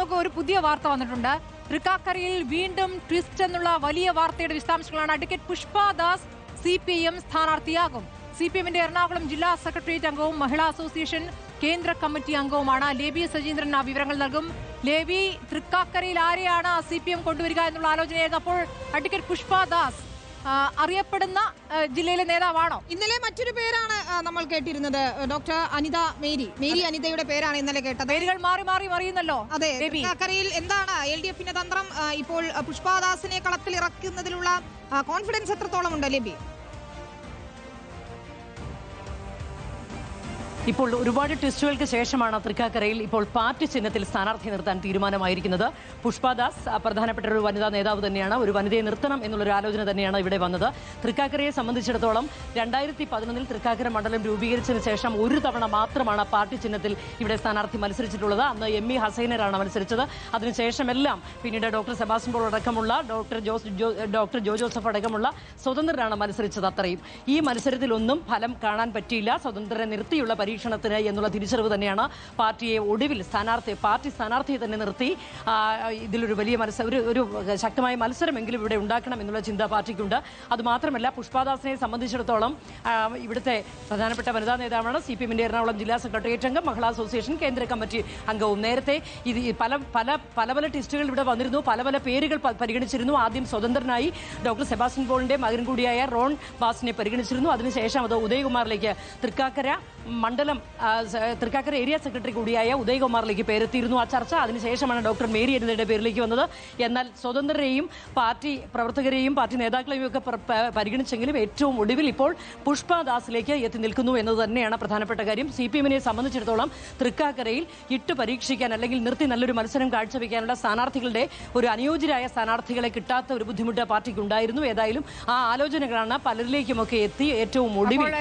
നോക്കൂ, ഒരു പുതിയ വാർത്ത വന്നിട്ടുണ്ട്. തൃക്കാക്കരയിൽ വീണ്ടും ട്വിസ്റ്റ് എന്നുള്ള വലിയ വാർത്തയുടെ വിശദാംശങ്ങളാണ്. Advocate Pushpadas CPIM സ്ഥാനാർത്ഥിയാകും. CPIMന്റെ എറണാകുളം ജില്ലാ സെക്രട്ടേറിയറ്റ് അംഗവും മഹിളാ അസോസിയേഷൻ കേന്ദ്ര കമ്മിറ്റി അംഗവുമാണ്. ലേബി സജീന്ദ്രൻ ആ വിവരങ്ങൾ നൽകും. ലേബി, തൃക്കാക്കരയിൽ ആരെയാണ് CPIM കൊണ്ടുവരിക എന്നുള്ള ആലോചനയായിരുന്നു. അപ്പോൾ അഡ്വക്കേറ്റ് പുഷ്പദാസ് അറിയപ്പെടുന്ന ജില്ലയിലെ നേതാവാണോ? ഇന്നലെ മറ്റൊരു പേരാണ് നമ്മൾ കേട്ടിരുന്നത്. ഡോക്ടർ അനിത മേരി അനിതയുടെ പേരാണ് ഇന്നലെ കേട്ടത്. പേരുകൾ മാറി മാറി മറിയുന്നല്ലോ. അതെ, തൃക്കാക്കരയിൽ എന്താണ് LDFന്റെ തന്ത്രം? ഇപ്പോൾ പുഷ്പദാസിനെ കളത്തിൽ ഇറക്കുന്നതിലുള്ള കോൺഫിഡൻസ് എത്രത്തോളം ഉണ്ട് ലേബി? ഇപ്പോൾ ഒരുപാട് ടെസ്റ്റുകൾക്ക് ശേഷമാണ് തൃക്കാക്കരയിൽ ഇപ്പോൾ പാർട്ടി ചിഹ്നത്തിൽ സ്ഥാനാർത്ഥി നിർത്താൻ തീരുമാനമായിരിക്കുന്നത്. പുഷ്പദാസ് പ്രധാനപ്പെട്ട ഒരു വനിതാ നേതാവ് തന്നെയാണ്. ഒരു വനിതയെ നിർത്തണം എന്നുള്ളൊരു ആലോചന തന്നെയാണ് ഇവിടെ വന്നത്. തൃക്കാക്കരയെ സംബന്ധിച്ചിടത്തോളം 2011 തൃക്കാക്കര മണ്ഡലം രൂപീകരിച്ചതിന് ശേഷം ഒരു തവണ മാത്രമാണ് പാർട്ടി ചിഹ്നത്തിൽ ഇവിടെ സ്ഥാനാർത്ഥി മത്സരിച്ചിട്ടുള്ളത്. അന്ന് ME ഹസൈനറാണ് മത്സരിച്ചത്. അതിനുശേഷമെല്ലാം പിന്നീട് ഡോക്ടർ സെബാസ്റ്റ്യൻ പോൾ അടക്കമുള്ള ഡോക്ടർ ജോ ജോസഫ് അടക്കമുള്ള സ്വതന്ത്രരാണ് മത്സരിച്ചത്. അത്രയും ഈ മത്സരത്തിലൊന്നും ഫലം കാണാൻ പറ്റിയില്ല. സ്വതന്ത്രരെ നിർത്തിയുള്ള പരീക്ഷണത്തിന് എന്നുള്ള തിരിച്ചറിവ് തന്നെയാണ് പാർട്ടിയെ ഒടുവിൽ പാർട്ടി സ്ഥാനാർത്ഥിയെ തന്നെ നിർത്തി ഇതിലൊരു വലിയ ഒരു ശക്തമായ മത്സരമെങ്കിലും ഇവിടെ ഉണ്ടാക്കണം എന്നുള്ള ചിന്ത പാർട്ടിക്കുണ്ട്. അതുമാത്രമല്ല, പുഷ്പദാസിനെ സംബന്ധിച്ചിടത്തോളം ഇവിടുത്തെ പ്രധാനപ്പെട്ട വനിതാ നേതാവാണ്. CPIMന്റെ എറണാകുളം ജില്ലാ സെക്രട്ടേറിയറ്റ് അംഗം, മഹിളാ അസോസിയേഷൻ കേന്ദ്ര കമ്മിറ്റി അംഗവും. നേരത്തെ ഇത് പല ടെസ്റ്റുകൾ ഇവിടെ വന്നിരുന്നു. പല പേരുകൾ പരിഗണിച്ചിരുന്നു. ആദ്യം സ്വതന്ത്രനായി ഡോക്ടർ സെബാസ്റ്റ്യൻ പോളിന്റെ മകൻ കൂടിയായ റോൺ ബാസിനെ പരിഗണിച്ചിരുന്നു. അതിനുശേഷം അത് ഉദയകുമാറിലേക്ക് തൃക്കാക്കര ഏരിയ സെക്രട്ടറി കൂടിയായ ഉദയകുമാറിലേക്ക് പേരെത്തിയിരുന്നു ആ ചർച്ച. അതിനുശേഷമാണ് ഡോക്ടർ മേരി അനിതയുടെ പേരിലേക്ക് വന്നത്. എന്നാൽ സ്വതന്ത്രരെയും പാർട്ടി പ്രവർത്തകരെയും പാർട്ടി നേതാക്കളെയും ഒക്കെ പരിഗണിച്ചെങ്കിലും ഏറ്റവും ഒടുവിൽ ഇപ്പോൾ പുഷ്പദാസിലേക്ക് എത്തി നിൽക്കുന്നു എന്നത് തന്നെയാണ് പ്രധാനപ്പെട്ട കാര്യം. CPIMനെ സംബന്ധിച്ചിടത്തോളം തൃക്കാക്കരയിൽ ഇട്ട് പരീക്ഷിക്കാൻ അല്ലെങ്കിൽ നിർത്തി നല്ലൊരു മത്സരം കാഴ്ചവെക്കാനുള്ള സ്ഥാനാർത്ഥികളുടെ ഒരു അനുയോജ്യരായ സ്ഥാനാർത്ഥികളെ കിട്ടാത്ത ഒരു ബുദ്ധിമുട്ട് പാർട്ടിക്ക് ഉണ്ടായിരുന്നു. ഏതായാലും ആ ആലോചനകളാണ് പലരിലേക്കുമൊക്കെ എത്തി ഏറ്റവും ഒടുവിൽ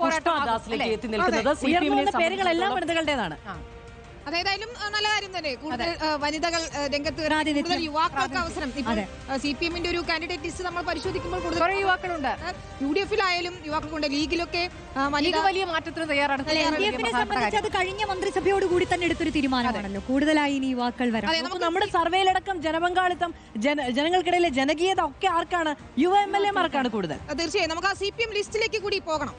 പുഷ്പദാസിലേക്ക് എത്തി നിൽക്കുന്നത്. CPIMനെ പേരുകളെല്ലാം വനിതകളുടേതാണ്. അതേതായാലും നല്ല കാര്യം തന്നെ. കൂടുതൽ വനിതകൾ രംഗത്ത്, കൂടുതൽ യുവാക്കൾക്ക് അവസരം. ഇപ്പോൾ CPIMന്റെ ഒരു കാൻഡിഡേറ്റ് ലിസ്റ്റ് നമ്മൾ പരിശോധിക്കുമ്പോൾ കൂടുതൽ യുവാക്കളുണ്ട്. UDF-ലായാലും യുവാക്കളുണ്ട്. ലീഗിലൊക്കെ വലിയ മാറ്റത്തിന് തയ്യാറാണ്. അത് കഴിഞ്ഞ മന്ത്രിസഭയോട് കൂടി തന്നെ എടുത്തൊരു തീരുമാനമാണല്ലോ. കൂടുതലായി ഇനി യുവാക്കൾ വരാം. നമ്മുടെ സർവേയിലടക്കം ജനപങ്കാളിത്തം, ജനങ്ങൾക്കിടയിലെ ജനകീയത ഒക്കെ ആർക്കാണ്? യുവ MLA മാർക്കാണ് കൂടുതൽ. തീർച്ചയായും നമുക്ക് ആ CPIM ലിസ്റ്റിലേക്ക് കൂടി പോകണം.